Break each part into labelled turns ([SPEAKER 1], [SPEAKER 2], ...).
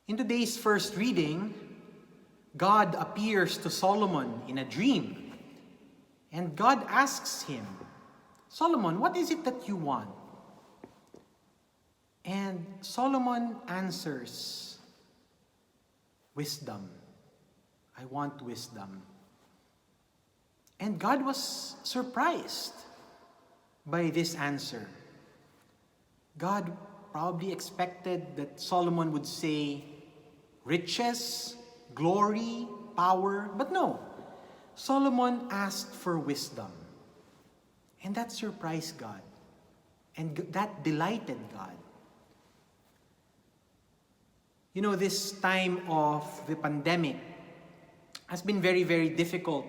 [SPEAKER 1] In today's first reading, God appears to Solomon in a dream. And God asks him, Solomon, what is it that you want? And Solomon answers, wisdom. I want wisdom. And God was surprised by this answer. God probably expected that Solomon would say riches, glory, power, but no. Solomon asked for wisdom. And that surprised God. And that delighted God. You know, this time of the pandemic has been very, very difficult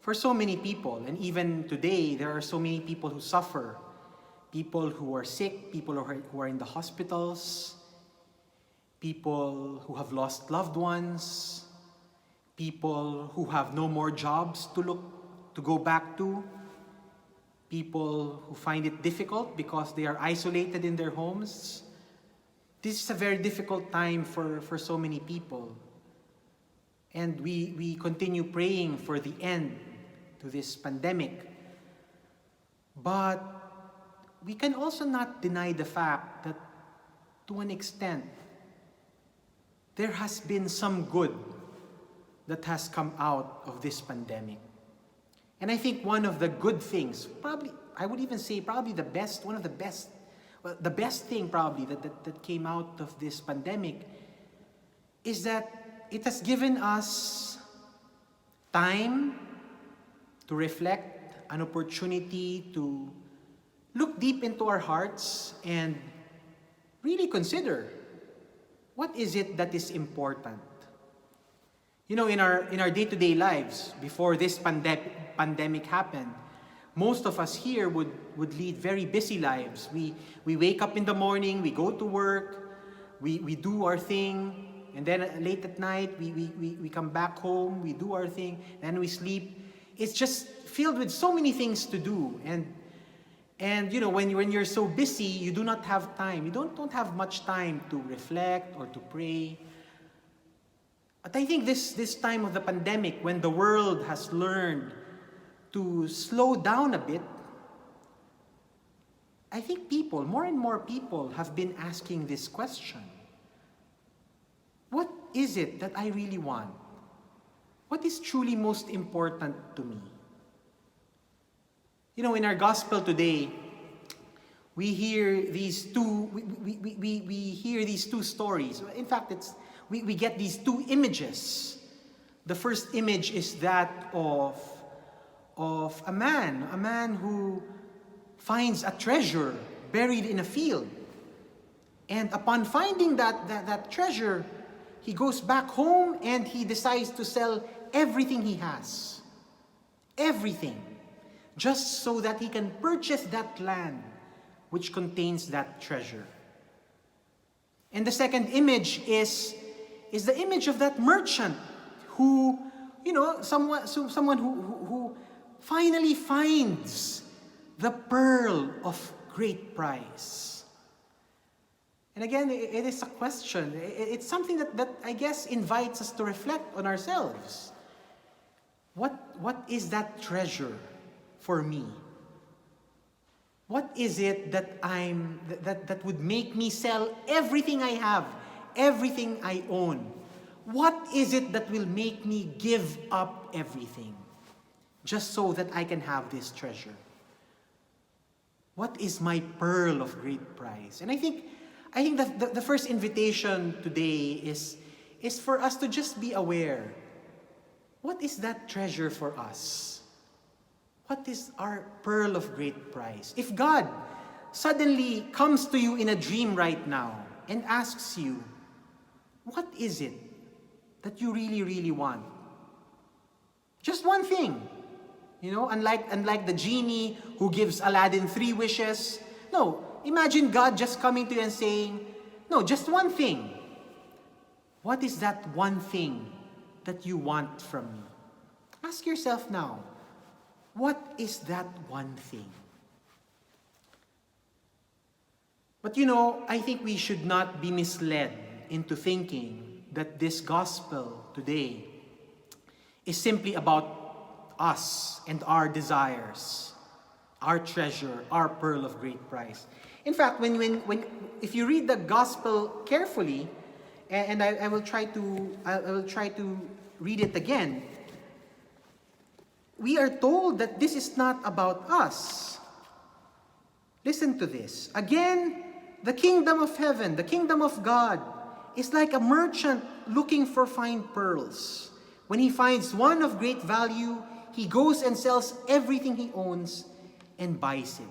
[SPEAKER 1] for so many people. And even today, there are so many people who suffer. People who are sick, people who are in the hospitals, people who have lost loved ones, people who have no more jobs to go back to, people who find it difficult because they are isolated in their homes. This is a very difficult time for so many people. And we continue praying for the end to this pandemic. But we can also not deny the fact that, to an extent, there has been some good that has come out of this pandemic. And I think one of the good things, probably, I would even say probably the best, one of the best, well, the best thing probably that came out of this pandemic is that it has given us time to reflect, an opportunity to look deep into our hearts and really consider, what is it that is important? You know, in our day-to-day lives, before this pandemic happened, most of us here would lead very busy lives. We wake up in the morning, we go to work, we do our thing, and then late at night, we come back home, we do our thing, then we sleep. It's just filled with so many things to do. And you know, when you're so busy, you do not have time. You don't have much time to reflect or to pray. But I think this time of the pandemic, when the world has learned to slow down a bit, I think people, more and more people, have been asking this question. What is it that I really want? What is truly most important to me? You know, in our gospel today, we hear these two stories. In fact, we get these two images. The first image is that of a man who finds a treasure buried in a field. And upon finding that treasure, he goes back home and he decides to sell everything he has. Everything. Just so that he can purchase that land which contains that treasure. And the second image is the image of that merchant who, you know, someone who finally finds the pearl of great price. And again, it is a question. It's something that I guess invites us to reflect on ourselves. What is that treasure for me? What is it that that would make me sell everything I have, everything I own? What is it that will make me give up everything just so that I can have this treasure? What is my pearl of great price? And I think that the first invitation today is for us to just be aware. What is that treasure for us? What is our pearl of great price? If God suddenly comes to you in a dream right now and asks you, what is it that you really, really want? Just one thing. You know, unlike the genie who gives Aladdin 3 wishes. No, imagine God just coming to you and saying, no, just one thing. What is that one thing that you want from me? Ask yourself now. What is that one thing? But you know, I think we should not be misled into thinking that this gospel today is simply about us and our desires, our treasure, our pearl of great price. In fact, if you read the gospel carefully, and I will try to read it again, we are told that this is not about us. Listen to this. Again, the kingdom of heaven, the kingdom of God, is like a merchant looking for fine pearls. When he finds one of great value, he goes and sells everything he owns and buys it.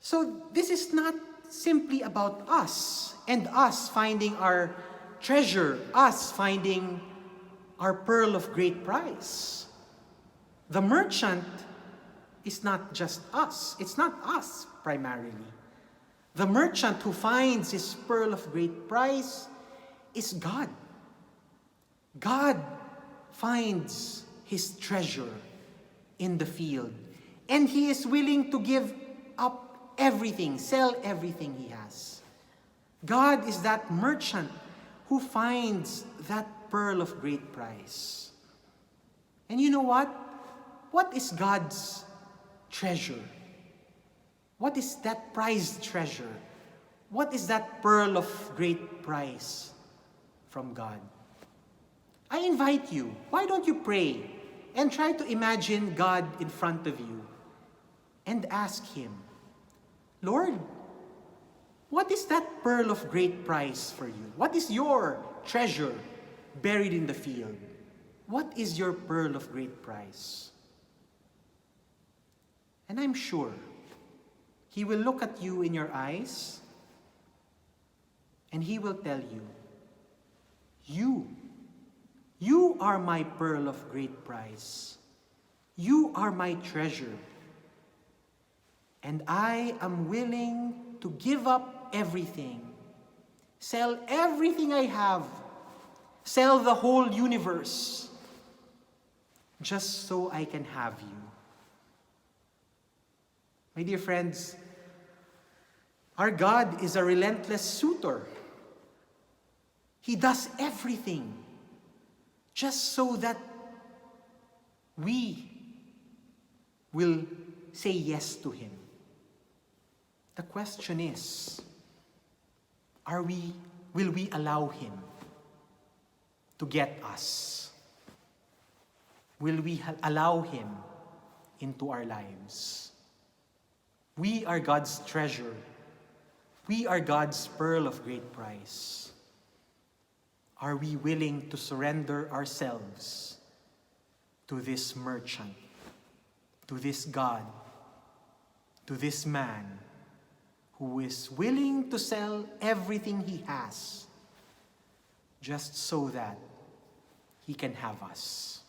[SPEAKER 1] So this is not simply about us and us finding our treasure, us finding our pearl of great price. The merchant is not just us. It's not us primarily. The merchant who finds his pearl of great price is God. God finds his treasure in the field, and he is willing to give up everything, sell everything he has. God is that merchant who finds that pearl of great price. And you know what? What is God's treasure? What is that prized treasure? What is that pearl of great price from God? I invite you, why don't you pray and try to imagine God in front of you and ask Him, Lord, what is that pearl of great price for you? What is your treasure buried in the field? What is your pearl of great price? And I'm sure He will look at you in your eyes and He will tell you, you are my pearl of great price. You are my treasure. And I am willing to give up everything, sell everything I have, sell the whole universe, just so I can have you. My dear friends, our God is a relentless suitor. He does everything just so that we will say yes to Him. The question is, will we allow Him to get us? Will we allow Him into our lives? We are God's treasure. We are God's pearl of great price. Are we willing to surrender ourselves to this merchant, to this God, to this man who is willing to sell everything he has just so that he can have us?